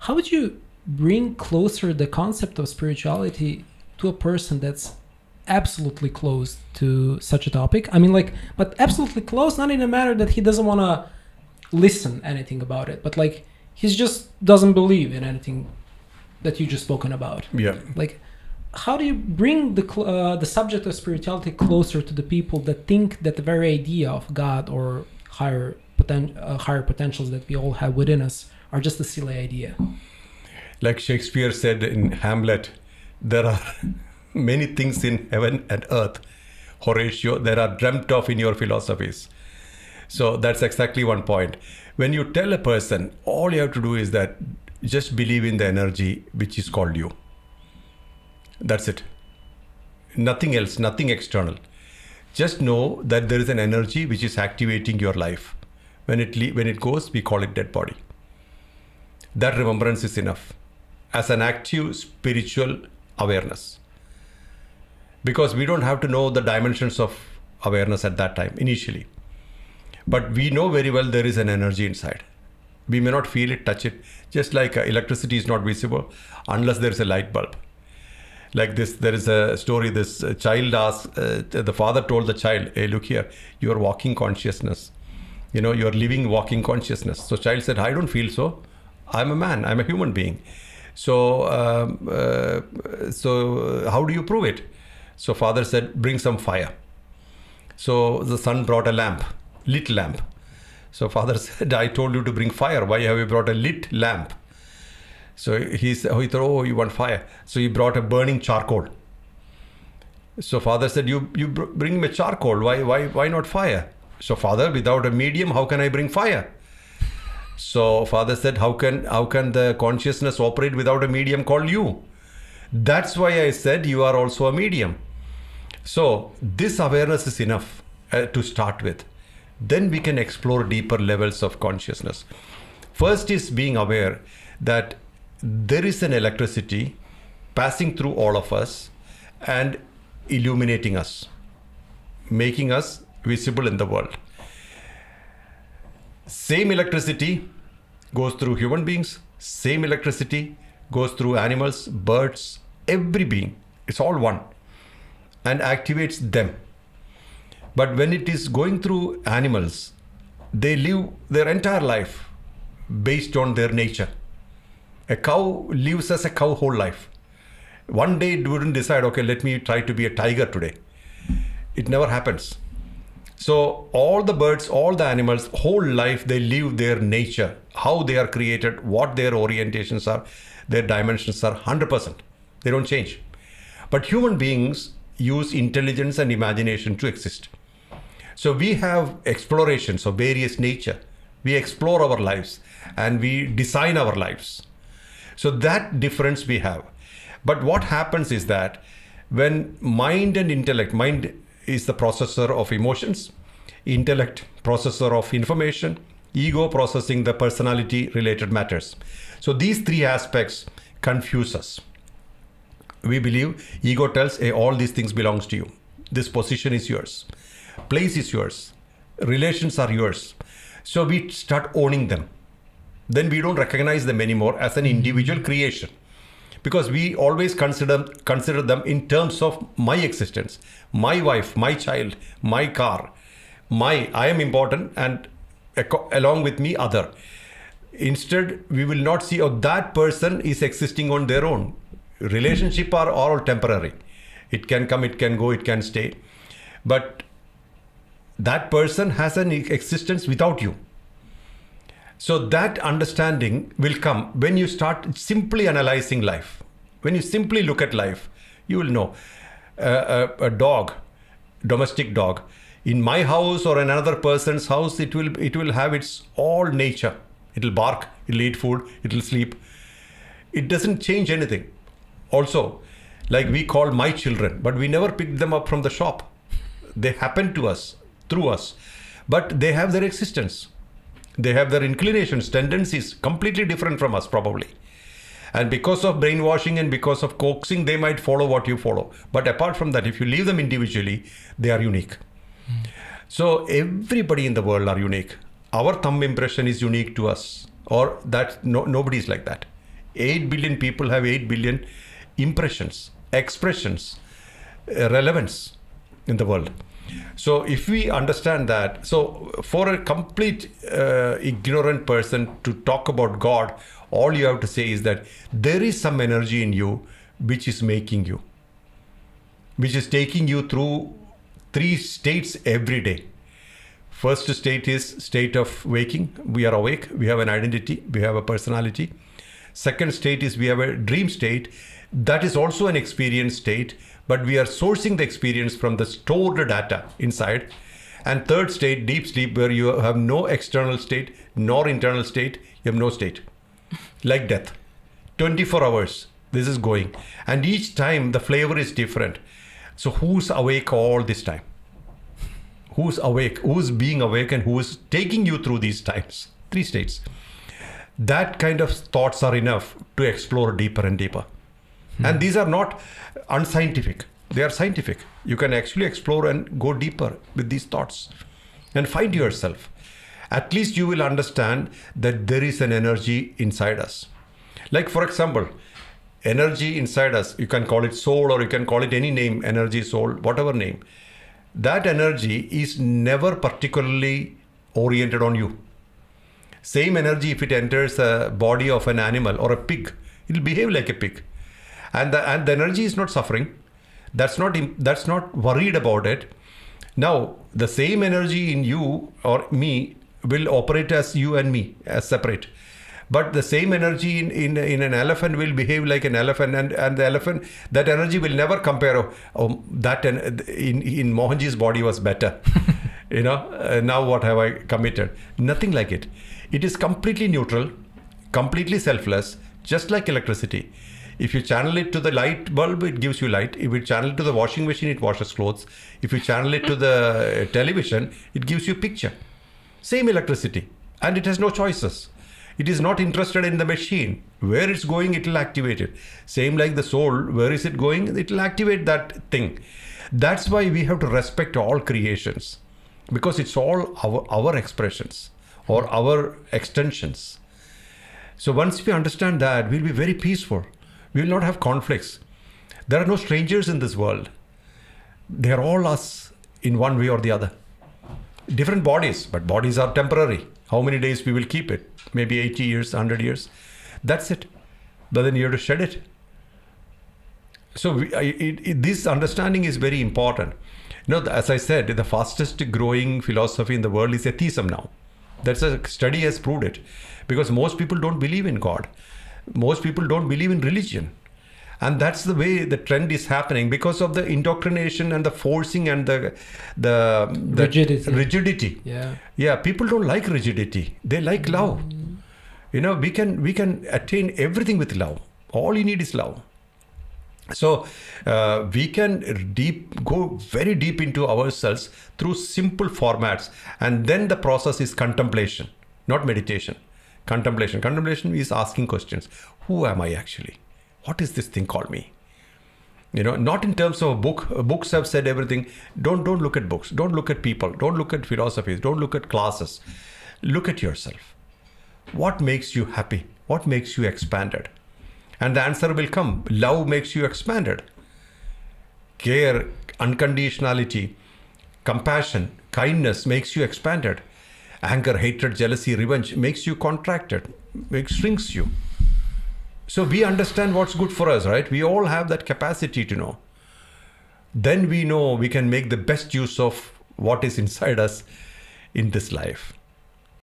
how would you bring closer the concept of spirituality to a person that's absolutely closed to such a topic? I mean, like, but absolutely closed, not in a matter that he doesn't want to listen anything about it, but like he just doesn't believe in anything that you just spoken about. Yeah. Like, how do you bring the subject of spirituality closer to the people that think that the very idea of God or higher potentials that we all have within us are just a silly idea? Like Shakespeare said in Hamlet, there are many things in heaven and earth, Horatio, that are dreamt of in your philosophies. So that's exactly one point. When you tell a person, all you have to do is that just believe in the energy which is called you. That's it. Nothing else, nothing external. Just know that there is an energy which is activating your life. When it goes, we call it dead body. That remembrance is enough as an active spiritual awareness. Because we don't have to know the dimensions of awareness at that time, initially. But we know very well there is an energy inside. We may not feel it, touch it. Just like electricity is not visible unless there is a light bulb. Like this, there is a story, this child asked, the father told the child, hey, look here, you are walking consciousness. You know, you are living walking consciousness. So child said, I don't feel so. I'm a man, I'm a human being. So how do you prove it? So father said, bring some fire. So the son brought a lamp, lit lamp. So father said, I told you to bring fire. Why have you brought a lit lamp? So he thought, oh, you want fire. So he brought a burning charcoal. So father said, you bring me charcoal. Why not fire? So father, without a medium, how can I bring fire? So father said, how can the consciousness operate without a medium called you? That's why I said you are also a medium. So this awareness is enough to start with. Then we can explore deeper levels of consciousness. First is being aware that there is an electricity passing through all of us and illuminating us, making us visible in the world. Same electricity goes through human beings, same electricity goes through animals, birds, every being. It's all one and activates them. But when it is going through animals, they live their entire life based on their nature. A cow lives as a cow whole life. One day it wouldn't decide, okay, let me try to be a tiger today. It never happens. So all the birds, all the animals, whole life, they live their nature, how they are created, what their orientations are, their dimensions are 100%. They don't change. But human beings use intelligence and imagination to exist. So we have explorations of various nature. We explore our lives and we design our lives. So that difference we have. But what happens is that when mind and intellect, mind is the processor of emotions, intellect processor of information, ego processing the personality related matters. So these three aspects confuse us. We believe ego tells, hey, all these things belongs to you. This position is yours. Place is yours. Relations are yours. So we start owning them. Then we don't recognize them anymore as an individual creation. Because we always consider them in terms of my existence, my wife, my child, my car, I am important and along with me other. Instead, we will not see, oh, that person is existing on their own. Relationships are all temporary. It can come, it can go, it can stay. But that person has an existence without you. So that understanding will come when you start simply analyzing life. When you simply look at life, you will know. A dog, domestic dog, in my house or another person's house, it will have its all nature. It will bark, it will eat food, it will sleep. It doesn't change anything. Also, like we call my children, but we never picked them up from the shop. They happen to us, through us, but they have their existence. They have their inclinations, tendencies, completely different from us probably. And because of brainwashing and because of coaxing, they might follow what you follow. But apart from that, if you leave them individually, they are unique. So everybody in the world are unique. Our thumb impression is unique to us, or that nobody is like that. 8 billion people have 8 billion impressions, expressions, relevance in the world. So if we understand that, so for a complete ignorant person to talk about God, all you have to say is that there is some energy in you which is making you, which is taking you through 3 states every day. First state is state of waking. We are awake. We have an identity. We have a personality. Second state is we have a dream state. That is also an experience state, but we are sourcing the experience from the stored data inside. And third state, deep sleep, where you have no external state, nor internal state. You have no state. Like death. 24 hours. This is going. And each time the flavor is different. So who's awake all this time? Who's awake? Who's being awake, and who is taking you through these times? 3 states. That kind of thoughts are enough to explore deeper and deeper. And these are not unscientific. They are scientific. You can actually explore and go deeper with these thoughts and find yourself. At least you will understand that there is an energy inside us. Like, for example, energy inside us, you can call it soul, or you can call it any name, energy, soul, whatever name. That energy is never particularly oriented on you. Same energy, if it enters the body of an animal or a pig, it will behave like a pig. And the energy is not suffering. That's not worried about it. Now, the same energy in you or me will operate as you and me, as separate. But the same energy in an elephant will behave like an elephant, and the elephant, that energy will never compare, that in Mohanji's body was better. Now what have I committed? Nothing like it. It is completely neutral, completely selfless, just like electricity. If you channel it to the light bulb, it gives you light. If you channel it to the washing machine, it washes clothes. If you channel it to the television, it gives you a picture. Same electricity. And it has no choices. It is not interested in the machine. Where it's going, it will activate it. Same like the soul, where is it going? It will activate that thing. That's why we have to respect all creations. Because it's all our expressions or our extensions. So once we understand that, we'll be very peaceful. We will not have conflicts. There are no strangers in this world. They are all us in one way or the other. Different bodies, but bodies are temporary. How many days we will keep it? Maybe 80 years, 100 years. That's it. But then you have to shed it. So this understanding is very important. As I said, the fastest growing philosophy in the world is atheism now. That's a study has proved it. Because most people don't believe in God. Most people don't believe in religion. And that's the way the trend is happening, because of the indoctrination and the forcing and the rigidity. Yeah, people don't like rigidity. They like love. We can attain everything with love. All you need is love. So we can go very deep into ourselves through simple formats. And then the process is contemplation, not meditation. Contemplation. Contemplation is asking questions. Who am I actually? What is this thing called me? Not in terms of a book. Books have said everything. Don't look at books. Don't look at people. Don't look at philosophies. Don't look at classes. Look at yourself. What makes you happy? What makes you expanded? And the answer will come. Love makes you expanded. Care, unconditionality, compassion, kindness makes you expanded. Anger, hatred, jealousy, revenge makes you contracted, shrinks you. So we understand what's good for us, right? We all have that capacity to know. Then we know we can make the best use of what is inside us in this life.